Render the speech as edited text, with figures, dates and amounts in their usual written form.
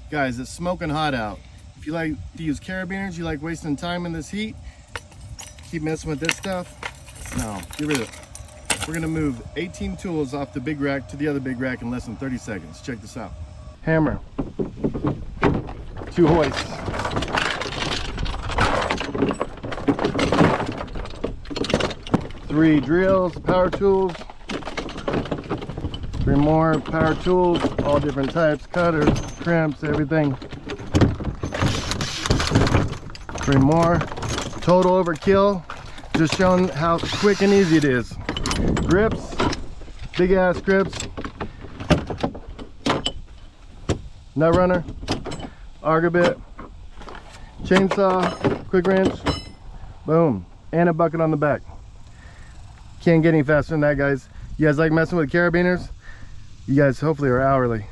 Guys, it's smoking hot out. If you like to use carabiners, you like wasting time in this heat, keep messing with this stuff, no, get rid of it. We're gonna move 18 tools off the big rack to the other big rack in less than 30 seconds. Check this out. Hammer, 2 hoists, 3 drills, power tools, 3 more power tools, all different types, cutters, crimps, everything. 3 more. Total overkill. Just showing how quick and easy it is. Grips, big ass grips. Nut runner, auger bit, chainsaw, quick wrench, boom, and a bucket on the back. Can't get any faster than that, guys. You guys like messing with carabiners? You guys hopefully are hourly.